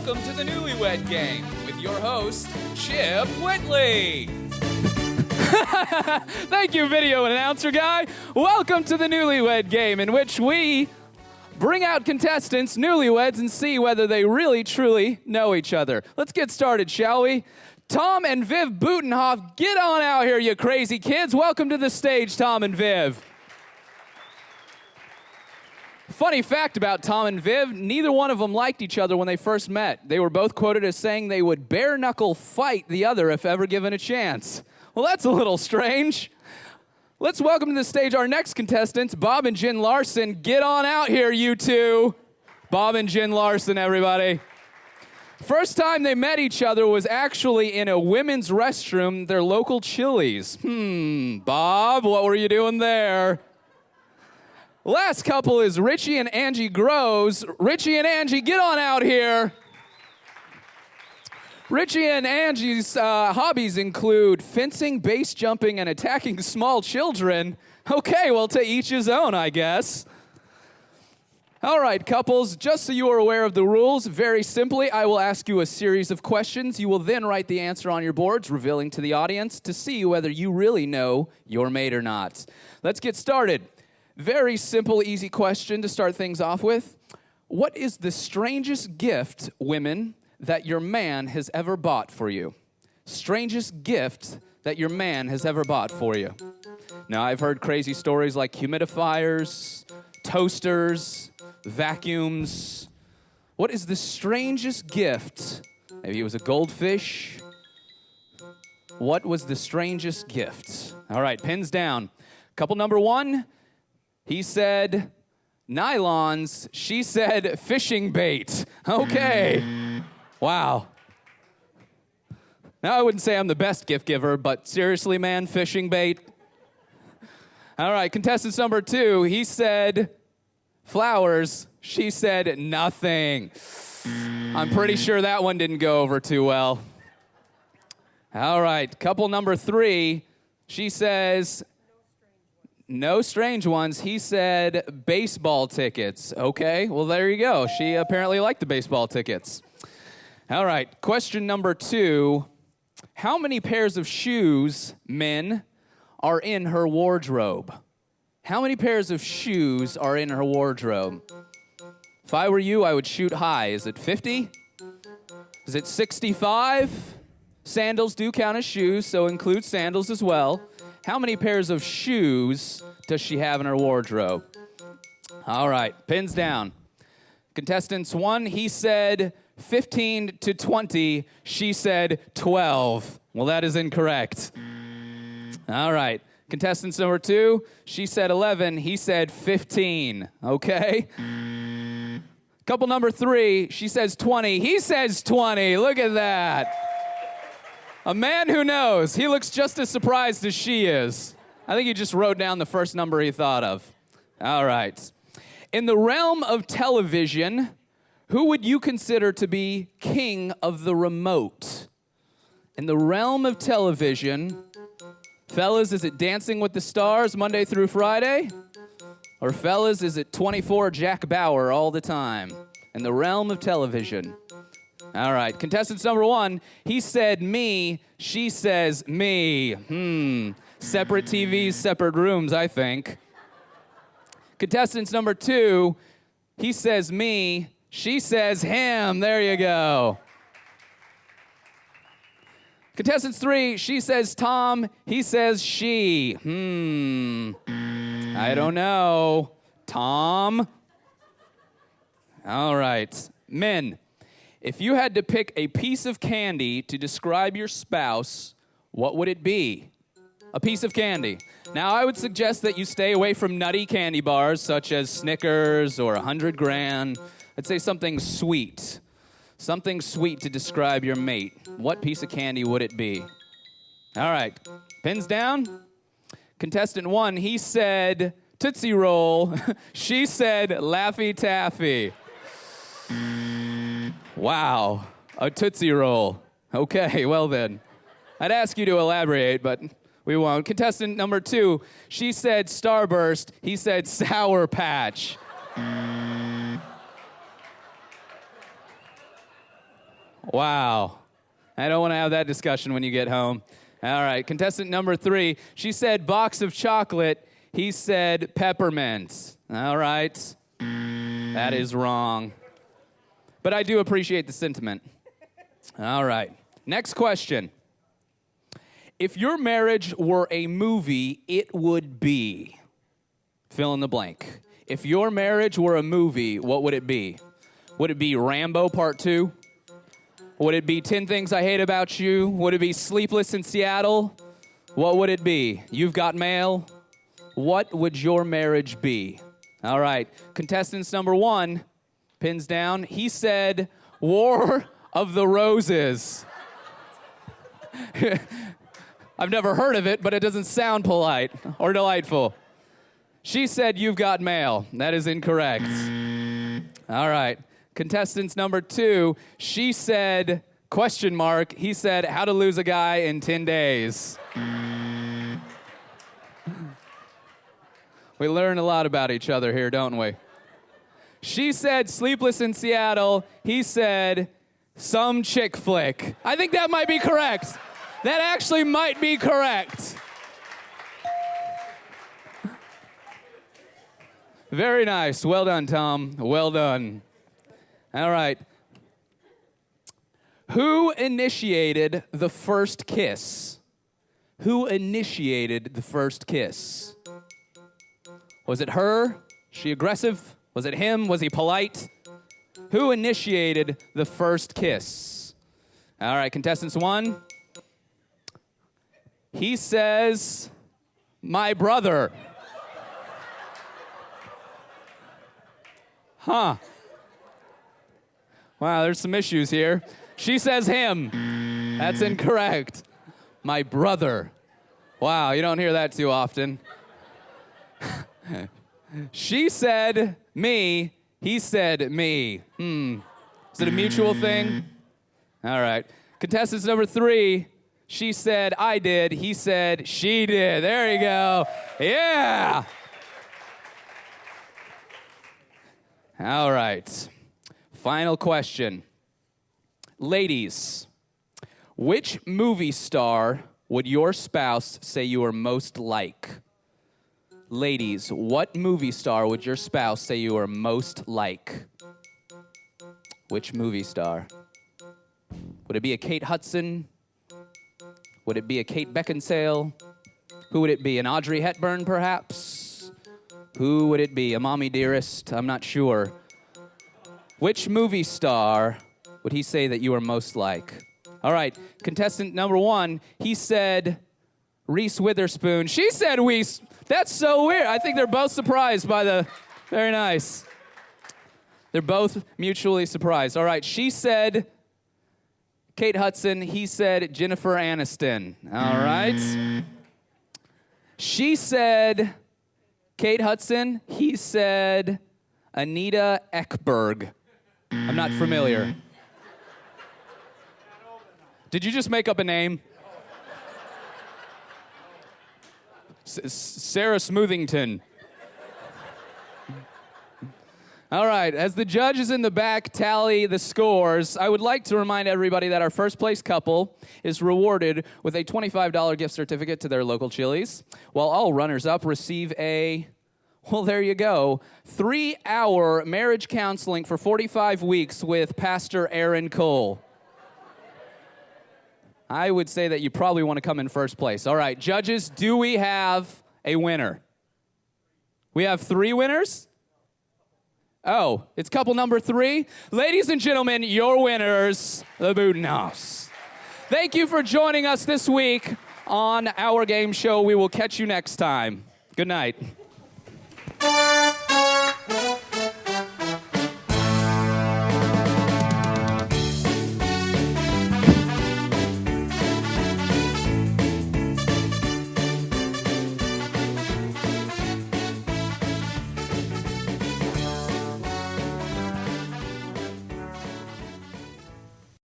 Welcome to the NewlyWed Game with your host, Chip Whitley. Thank you, video announcer guy. Welcome to the NewlyWed Game, in which we bring out contestants, newlyweds, and see whether they really, truly know each other. Let's get started, shall we? Tom and Viv Butenhoff, get on out here, you crazy kids. Welcome to the stage, Tom and Viv. Funny fact about Tom and Viv, neither one of them liked each other when they first met. They were both quoted as saying they would bare-knuckle fight the other if ever given a chance. Well, that's a little strange. Let's welcome to the stage our next contestants, Bob and Jen Larson. Get on out here, you two. Bob and Jen Larson, everybody. First time they met each other was actually in a women's restroom, their local Chili's. Bob, what were you doing there? Last couple is Richie and Angie Groves. Richie and Angie, get on out here. Richie and Angie's hobbies include fencing, base jumping, and attacking small children. Okay, well, to each his own, I guess. All right, couples, just so you are aware of the rules, very simply, I will ask you a series of questions. You will then write the answer on your boards, revealing to the audience to see whether you really know your mate or not. Let's get started. Very simple, easy question to start things off with. What is the strangest gift, women, that your man has ever bought for you? Strangest gift that your man has ever bought for you. Now, I've heard crazy stories like humidifiers, toasters, vacuums. What is the strangest gift? Maybe it was a goldfish. What was the strangest gift? All right, pins down. Couple number one. He said nylons. She said fishing bait. Okay. Wow. Now, I wouldn't say I'm the best gift giver, but seriously, man, fishing bait? All right, contestant number two, he said flowers. She said nothing. I'm pretty sure that one didn't go over too well. All right, couple number three, she says no strange ones. He said baseball tickets. Okay, well, there you go. She apparently liked the baseball tickets. All right, question number two. How many pairs of shoes, men, are in her wardrobe? How many pairs of shoes are in her wardrobe? If I were you, I would shoot high. Is it 50? Is it 65? Sandals do count as shoes, so include sandals as well. How many pairs of shoes does she have in her wardrobe? All right, pins down. Contestants one, he said 15 to 20. She said 12. Well, that is incorrect. All right, contestants number two, she said 11. He said 15. Okay. Couple number three, she says 20. He says 20. Look at that. A man who knows. He looks just as surprised as she is. I think he just wrote down the first number he thought of. All right. In the realm of television, who would you consider to be king of the remote? In the realm of television, fellas, is it Dancing with the Stars Monday through Friday? Or fellas, is it 24 Jack Bauer all the time? In the realm of television. All right, contestants number one, he said me, she says me. Separate TVs, separate rooms, I think. Contestants number two, he says me, she says him. There you go. Contestants three, she says Tom, he says she. I don't know. Tom? All right, men. If you had to pick a piece of candy to describe your spouse, what would it be? A piece of candy. Now, I would suggest that you stay away from nutty candy bars, such as Snickers or 100 Grand. I'd say something sweet. Something sweet to describe your mate. What piece of candy would it be? All right, pins down. Contestant one, he said Tootsie Roll. She said Laffy Taffy. Wow, a Tootsie Roll. Okay, well then. I'd ask you to elaborate, but we won't. Contestant number two, she said Starburst. He said Sour Patch. Wow. I don't want to have that discussion when you get home. All right, contestant number 3. She said box of chocolate. He said peppermint. All right. That is wrong. But I do appreciate the sentiment. All right. Next question. If your marriage were a movie, it would be... Fill in the blank. If your marriage were a movie, what would it be? Would it be Rambo Part 2? Would it be 10 Things I Hate About You? Would it be Sleepless in Seattle? What would it be? You've Got Mail? What would your marriage be? All right. Contestants number 1, pins down. He said War of the Roses. I've never heard of it, but it doesn't sound polite or delightful. She said You've Got Mail. That is incorrect. All right. Contestants number 2, she said, question mark, he said, How to Lose a Guy in 10 Days. We learn a lot about each other here, don't we? She said Sleepless in Seattle. He said Some Chick Flick. I think that might be correct. That actually might be correct. Very nice. Well done, Tom. Well done. All right. Who initiated the first kiss? Who initiated the first kiss? Was it her? She aggressive? Was it him? Was he polite? Who initiated the first kiss? All right, contestants 1. He says, my brother. Huh. Wow, there's some issues here. She says him. That's incorrect. My brother. Wow, you don't hear that too often. She said me. He said me. Is it a mutual thing? All right. Contestants number 3. She said I did. He said she did. There you go. Yeah. All right. Final question. Ladies, which movie star would your spouse say you are most like? Ladies, what movie star would your spouse say you are most like? Which movie star? Would it be a Kate Hudson? Would it be a Kate Beckinsale? Who would it be? An Audrey Hepburn, perhaps? Who would it be? A Mommy Dearest? I'm not sure. Which movie star would he say that you are most like? All right, contestant number 1, he said Reese Witherspoon. She said Reese. That's so weird. I think they're both surprised by the... Very nice. They're both mutually surprised. All right, she said Kate Hudson. He said Jennifer Aniston. All right. She said Kate Hudson. He said Anita Ekberg. I'm not familiar. Did you just make up a name? Sarah Smoothington. All right, as the judges in the back tally the scores, I would like to remind everybody that our first place couple is rewarded with a $25 gift certificate to their local Chili's, while all runners-up receive a, well, there you go, 3-hour marriage counseling for 45 weeks with Pastor Aaron Cole. I would say that you probably want to come in first place. All right, judges, do we have a winner? We have 3 winners? Oh, it's couple number 3. Ladies and gentlemen, your winners, the Budenhouse. Thank you for joining us this week on our game show. We will catch you next time. Good night.